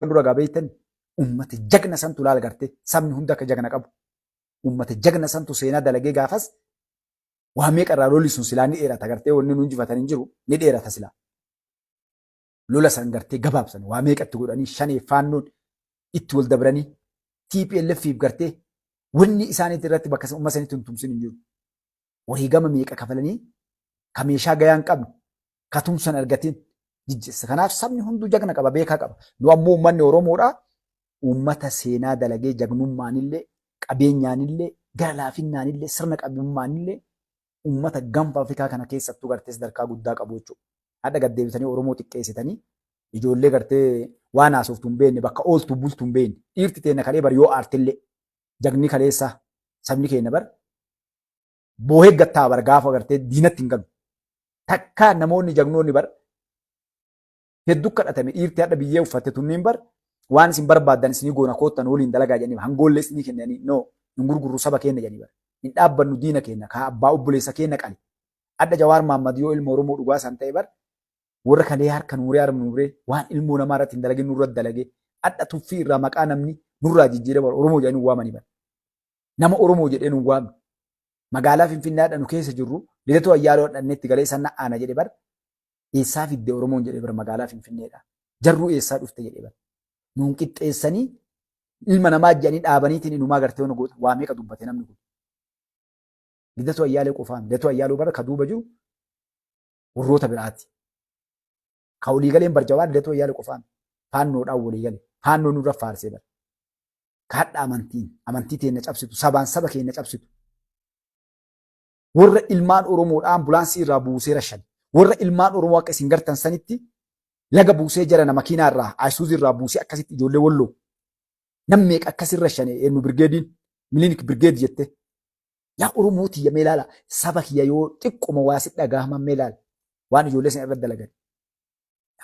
dura gabeeytan ummata jagna santu laal gartee sabni hunda akka jagna qabu. Ummata jagna santu seenaa dalagee gaafas waa meeqa irraa lolli sun silaa ni dheerata gartee wanni nu injifatan hin jiru ni dheerata silaa. Lola san gartee gabaabsan waa meeqatti godhanii shanee faannoon itti wal dabranii TPLFiif gartee wanni isaaniitti irratti bakka umma sanitti hin tumsin hin jiru. Wareegama meeqa kafalanii ka meeshaa gayaa hin qabne ka tumsan argatiin jijjiirsa. Kanaaf sabni hunduu jagna qaba beekaa qaba. Nu ammoo uummanni Oromoodhaa uummata seenaa dalagee jagnummaanillee qabeenyaanillee gara laafinnaanillee sirna qabummaanillee uummata gaanfa Afrikaa kana keessattuu gartee sadarkaa guddaa qabu jechuudha. Hadda gaddeebitanii Oromoo xiqqeessitanii ijoollee gartee waan haasoftu hin beekne bakka ooltu bultu hin beekne dhiirti teenya kalee bar yoo aartillee jagni kaleessaa sabni keenya bar boohee gattaa bar gaafa gartee diinatti hin galu. Takkaa namoonni jagnoonni bar hedduu kadhatame dhiirti hadda biyyee uffatte tunniin bar waan isin barbaaddan isinii goona koottan waliin dalagaa jedhanii hangoollee isinii kennanii no hin gurgurru saba keenya jedhanii bar hin dhaabbannu diina keenya kaa abbaa obboleessa keenya qali. Adda Jawaar Mahaammad yoo ilma Oromoo dhugaa san ta'e bar warra kalee harka nuuree harma nuuree waan ilmoo namaa irratti hin dalagin nurratti dalagee adda tuffii irraa maqaa namni nurraa jijjiiree bar Oromoo jedhanii waamanii bar. Nama Oromoo jedhee nu waamne magaalaa Finfinnee hadha nu keessa jirru Lidatuu Ayyaaloo hadhanneetti galee san na'aana jedhe bar eessaa fidde Oromoon jedhe bar magaalaa Finfinneedha. Jarruu eessaa dhufte jedhe bar. Nuun qixxeessanii ilma namaa jedhanii dhaabaniitiin inumaa gartee ona goota waa meeqa dubbate namni kun. Lidatuu Ayyaalee qofaan Lidatuu Ayyaaloo bara ka duuba jiru warroota biraati. Ka walii galeen bar Jawaar Lidatuu Ayyaalee qofaan faannoodhaan walii gale faannoo nurra faarsee bar. Ka hadha amantii teenya cabsitu sabaan saba keenya cabsitu. Warra ilmaan Oromoodhaan ambulaansii irraa buusee rashan warra ilmaan Oromoo akka isin gartan sanitti laga buusee jarana makiinaa irraa Ayisuuzii irraa buusee akkasitti ijoollee walloo namni meeqa akkasii rashane eenyu birgeediin miliinik birgeedi jette. Yaa Oromoo tiyya mee ilaala saba kiyya yoo xiqquma waa si dhagahaman mee ilaala waan ijoollee sana irratti dalagan.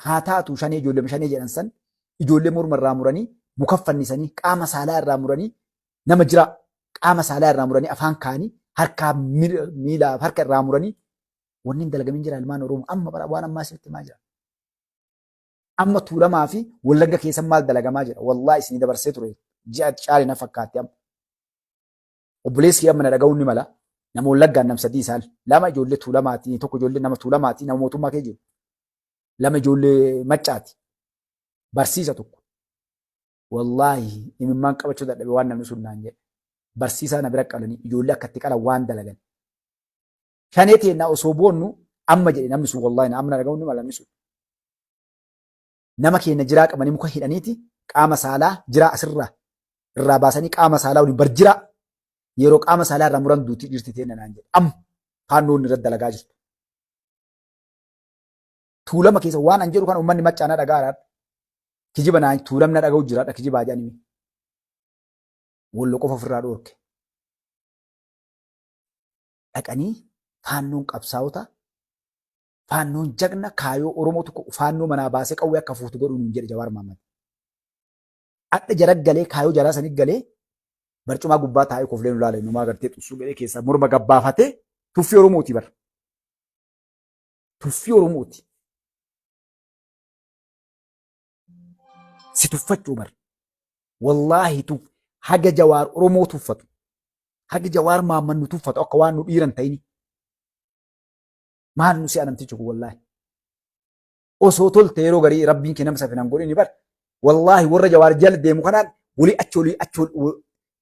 Haa taatu shanee ijoollee shanee jedhan san ijoollee morma irraa muranii muka fannisanii qaama saalaa irraa muranii nama jira qaama saalaa irraa muranii afaan kaanii harkaa miilaa harka irraa muranii wanni hin dalagamin jira ilmaan Oromoo amma bara waan ammaa sitti maa jira. Amma Tuulamaa fi Wallagga keessa maal dalagamaa jira wallaahi isinii dabarsee ture ji'a caalee na fakkaatti amma. Obboleessi amma na dhaga'uun ni mala nama Wallaggaan nam sadii isaan lama ijoollee Tuulamaati tokko ijoollee nama Tuulamaati nama mootummaa kee jiru lama ijoollee Maccaati barsiisa tokko wallaahi imimmaan qabachuu dadhabe waan namni sun naan jedhe barsiisaa na bira qalanii ijoollee akkatti qala waan dalagan. Shanee teennaa osoo boonnu amma jedhe namni sun wallaahi amma na dhaga'uun ni mala namni sun. Nama keenya jiraa qabanii muka hidhaniiti qaama saalaa jiraa asirraa irraa baasanii qaama saalaa waliin bar jiraa yeroo qaama saalaa irraa muran duutii jirti teenya naan jedhe amma faannoon irratti dalagaa jirtu. Tuulama keessa waan an jedhu kan uummanni Maccaanaa dhagaadhaan kijiba naan Tuulamna dhaga'u jiraadha kijibaa jedhanii Walloo qofa ofirraa dhoorke. Dhaqanii faannoon qabsaa'ota faannoon jagna kaayoo Oromoo tokko faannoo manaa baasee qawwee akka fuutu godhuun hin jedhe Jawaar Mahaammad. Adda jara galee kaayoo jaraa sanii galee barcumaa gubbaa taa'ee kofleen ulaalee numaa agartee xussuu galee keessaa morma gabbaafatee tuffii Oromooti bar. Tuffii Oromooti. Si tuffachuu bar. Wallaahi tu haga Jawaar Oromoo tuffatu. Haga Jawaar Mahaammad nu tuffatu akka waan nu dhiiran ta'ini. Maal nu si anamtichi kun wallaahi. Osoo tolte yeroo garii rabbiin kee nama safinan godhini bar. Wallaahi warra Jawaar jala deemu kanaan walii achi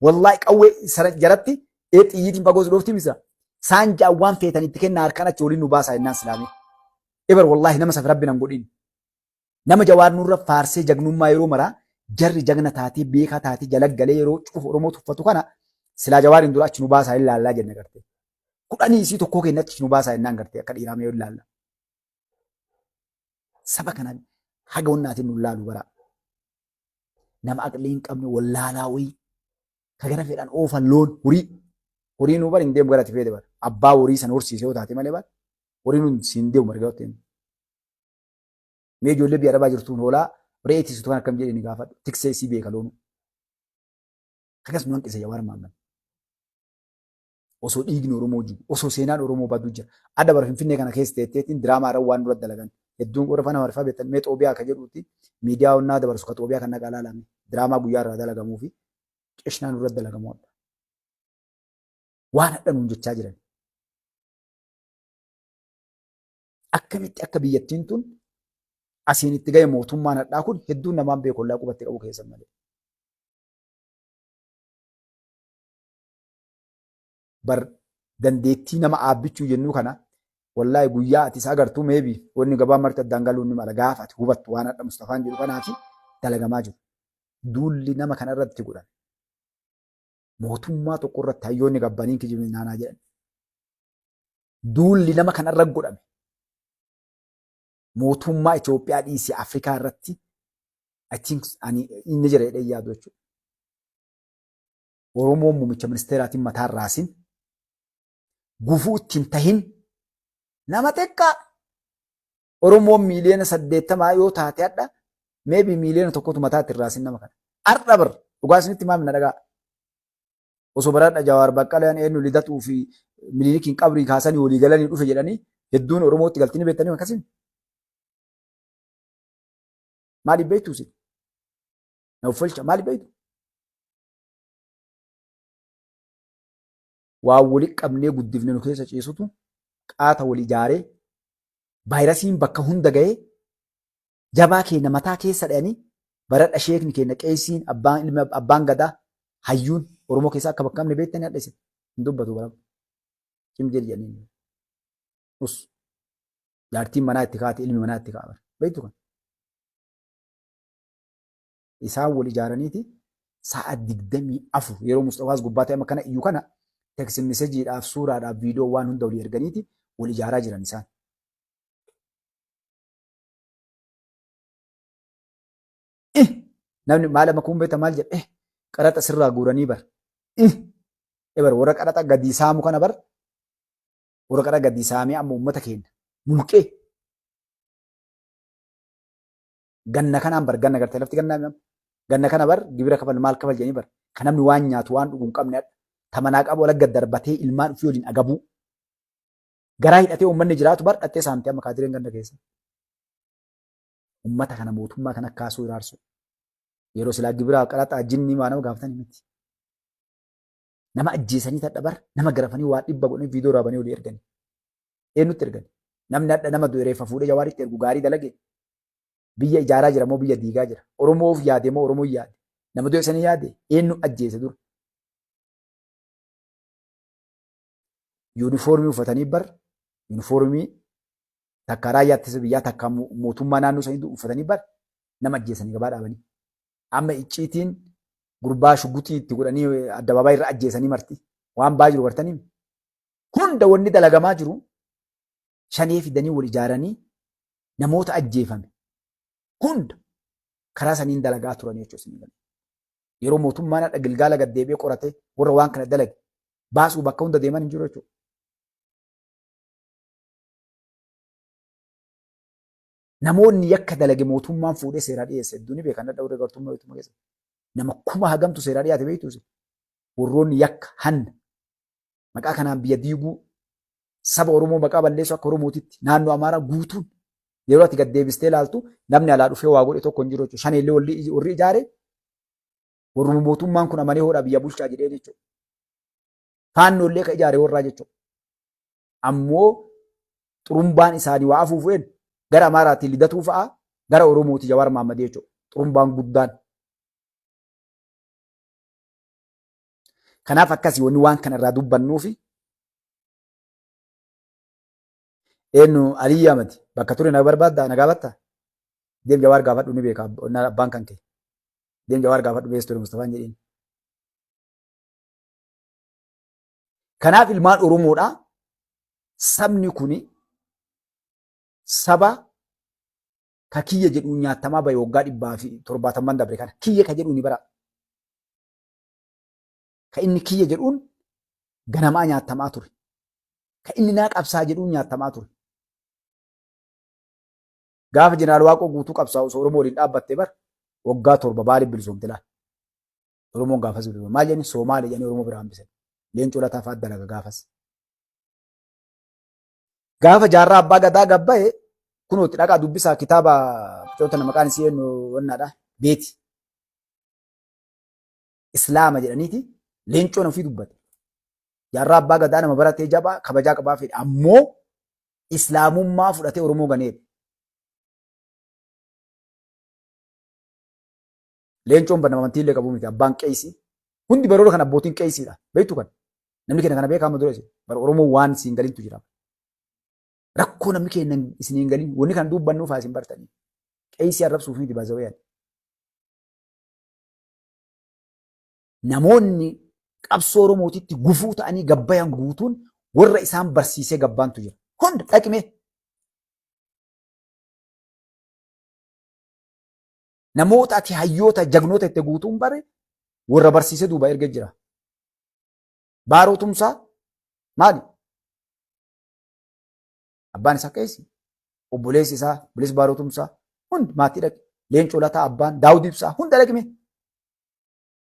wallaahi qawwee sana jalatti xiyyiitiin fagoo dhoofti misa. Saan jaa waan feetan itti kennaa harkaan achi waliin nu baasaa jennaan Islaamii. Ebar wallaahi nama safi rabbinan godhini. Nama Jawaar nurra faarsee jagnummaa yeroo maraa jarri jagna taatee beekaa taatee jalaggalee yeroo cufa Oromoo tuffatu kana silaa Jawaariin dura achi nu baasaa ilaallaa jenna gartee. Kudhanii isii tokkoo keenyatti nu baasaa jennaan gartee akka dhiiraamee yoo ilaalla. Saba kana haga wannaatiin nu ilaalu bara. Nama aqlii hin qabne wallaalaa wayii ka gara fedhan oofan loon horii nu bari hin deemu gara tifeete bara. Abbaa horii sana horsiisee yoo taate malee bara horii nu siin deemu marga yoo mee ijoollee biyya arabaa jirtuun hoolaa re'ee tiisitu kan akkam jedhanii gaafadhu tiksee isii beeka loonu. Akkas nu hanqise Jawaar Mahaammad. Osoo dhiigni Oromoo jiru osoo seenaan Oromoo baduu jira adda bara Finfinnee kana keessa teetteetiin diraamaa irra waan duratti dalagan hedduun warra fana warfaa beektan mee Xoobiyaa akka jedhuuti miidiyaa onnaa dabarsu ka Xoobiyaa kan nagaa ilaalame diraamaa guyyaa irraa dalagamuu fi qishnaan irratti dalagamu waan hadha nuun jechaa jiran. Akkamitti akka biyyattiin tun asiin itti ga'e mootummaan hadhaa kun hedduun namaan beekollaa qubatti qabu keessan malee. Bar dandeettii nama aabbichuu jennuu kana wallaahi guyyaa ati isa agartuu meebii wanni gabaa marti addaan galuun ni mala gaafa ati hubattu waan hadha Mustafaan jedhu kanaa fi dalagamaa jiru. Duulli nama kana irratti godhan. Mootummaa tokko irratti hayyoonni gabbaniin kijibni naanaa jedhan. Duulli nama kana irra godhame. Mootummaa Itoophiyaa dhiisii Afrikaa irratti inni jira jedhee yaadu jechuudha. Oromoon muummicha ministeeraatiin mataa raasin gufuu ittiin tahin nama xiqqaa Oromoon miiliyoona 80 yoo taate hadha meebii miiliyoona tokkotu mataa ittiin raasin nama kana. Har'a bir dhugaa isinitti maal na dhagaa. Osoo baradha Jawaar Baqqalaan eenyu lidatuu fi Minilikiin qabrii kaasanii walii galanii dhufe jedhanii hedduun Oromootti galtanii beektanii akkasiin. Maaliif beektuu si? Na uffalcha maaliif beektu? Waan walitti qabnee guddifne nu keessa ciisutu qaata wal ijaaree vaayirasiin bakka hunda ga'ee jabaa keenya mataa keessa dha'anii baradha sheekni keenya qeessiin abbaan gadaa hayyuun Oromoo keessaa akka bakka qabne beektanii hadha isin hin dubbatu bara. Kim jedhanii us jaartiin manaa itti kaate ilmi manaa itti kaa'ame beektu kan. Isaan wal ijaaraniiti sa'a 24 yeroo Mustafaas gubbaa ta'e kana iyyuu kana text messageedhaaf suuraadhaaf viidiyoo waan hunda walii erganiiti wal ijaaraa jiran isaan. Namni maal amma kun beekta maal jedhe qaraxa sirraa guuranii bar. Warra qaraxa gadi saamu kana bar warra qaraxa gadi saamee amma uummata keenya mulqee ganna kanaan bar ganna gartee lafti ganna kana bar gibira kafal maal kafal jedhanii bar kan namni waan nyaatu waan dhugu hin qabne tamanaa qabu wala gaddarbatee ilmaan ofii waliin agabuu garaa hidhatee uummanni jiraatu bar dhattee saamtee amma kaadireen ganda keessa. Uummata kana mootummaa kana kaasuu iraarsu yeroo silaa gibiraa qaraxaa jinni maa nama gaafatanii miti. Nama ajjeesanii tadhabar nama garafanii waa dhibba godhanii viidiyoo raabanii olii erganii. Eenyutti ergani? Namni adda nama reeffa fuudhee Jawaaritti ergu gaarii dalage. Biyya ijaaraa jira moo biyya diigaa jira? Oromoof yaade moo Oromoo yaade? Nama do'eessanii yaade eenyu ajjeese dura? Yuunifoormii uffatanii bar yuunifoormii takka raayyaa ittisa biyyaa takka mootummaa naannoo sanii uffatanii bar nama ajjeesanii gabaa dhaabanii. Amma icciitiin gurbaa shugutii itti godhanii addabaabaa irra ajjeesanii marti. Waan baa jiru bartanii hunda wanni dalagamaa jiru shanee fidanii wal ijaaranii namoota ajjeefame hunda karaa saniin dalagaa turan jechuudha. Yeroo mootummaan hadha Gilgaala gaddeebi'ee qorate warra waan kana dalage baasuu bakka hunda deeman hin jiru jechuudha. Namoonni yakka dalage mootummaan fuudhee seeraa dhiyeesse hedduun ni beekan dadha warra gartummaa mootummaa keessa. Nama kuma hagamtu seeraa dhiyaate beektuusi. Warroonni yakka hanna maqaa kanaan biyya diiguu saba Oromoo maqaa balleessu akka Oromootitti naannoo Amaaraa guutuun yeroo ati gaddeebistee ilaaltu namni alaa dhufee waa godhe tokko hin jiru jechuudha. Shaneellee warri ijaare warri mootummaan kun amanee hoodhaa biyya bulchaa jedhee jechuudha. Faannoollee ka ijaare warraa jechuudha. Ammoo xurumbaan isaanii waa afuufeen gara Amaaraatiin lidatuu fa'aa gara Oromooti Jawaar Maammadee jechuudha. Xurumbaan guddaan. Kanaaf akkasii wanni waan kana irraa dubbannuufi eenyu Aliyyi Ahmad bakka ture na barbaadda na gaafatta deem Jawaar gaafadhu ni beeka abbaan kan kee deem Jawaar gaafadhu bees ture Mustafaan jedheen. Kanaaf ilmaan Oromoodha sabni kuni saba ka kiyya jedhu nyaatamaa bahe waggaa 170 dabre kana kiyya ka jedhu ni bara. Ka inni kiyya jedhuun ganamaa nyaatamaa ture. Ka inni naa qabsaa jedhuun nyaatamaa ture. Gaafa jeneraal Waaqoo guutuu qabsaa osoo Oromoo waliin dhaabbattee bar waggaa 7 baaliif bilisoomte laal. Oromoon gaafas bilisoomte. Maal jenni Soomaalee jenni Oromoo biraa hambisan. Leencoo lataa fa'aa dalaga gaafas. Gaafa jaarraa abbaa gadaa gabba'e kunoo itti dhaqaa dubbisaa kitaaba bitoota nama maqaan isii wannaadha beeti. Islaama jedhaniiti leencoon ofii dubbate. Jaarraa abbaa gadaa nama baratee jabaa kabajaa qabaa fedhe ammoo islaamummaa fudhatee Oromoo ganeedha. Leencoon banama amantii illee qabu miti abbaan qeesii. Hundi baroora kan abbootiin qeesiidha. Beektu kan namni keenya kana beekaa amma dura bara Oromoo waan siin galintu jira. Rakkoo namni keenya isin hin galin wanni kan dubbannuuf haa isin bartanii. Qeesii arrabsuuf miti baazawayaan. Namoonni qabsoo Oromootitti gufuu ta'anii gabbayan guutuun warra isaan barsiisee gabbaantu jira. Hunda dhaqime. Namoota ati hayyoota jagnoota itti guutuun bare warra barsiisee duuba erga jira. Baarootumsaa maali? Abbaan isaa qeesii. Obboleessi isaa, obboleessi baarootumsaa hundi maatii dhaqe. Leencoo Lataa abbaan Daawud Ibsaa hunda dhaqime.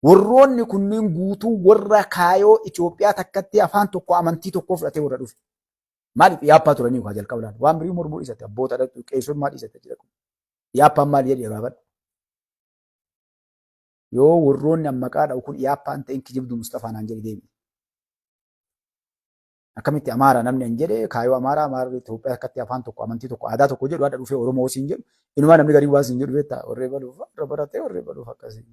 Warroonni kunneen guutuu warra kaayoo Itoophiyaa takkatti afaan tokko amantii tokko fudhatee warra dhufe. Maaliif yaappaa turanii waa jalqaba laata? Waan birii mormuu dhiisate abboota dhaqu qeessummaa dhiisate jira. Yaappaan maali jedhee gaafadha. Yoo warroonni ammaqaa dha'u kun yaappaan ta'in kijibdu Mustafaan aan jedhe deebi. Akkamitti Amaara namni an jedhe kaayoo Amaara Itoophiyaa takkatti afaan tokko amantii tokko aadaa tokko jedhu haadha dhufee Oromoo siin jedhu inumaa namni garii waa siin jedhu beektaa warree baluuf warra baratee warree baluuf akkasii.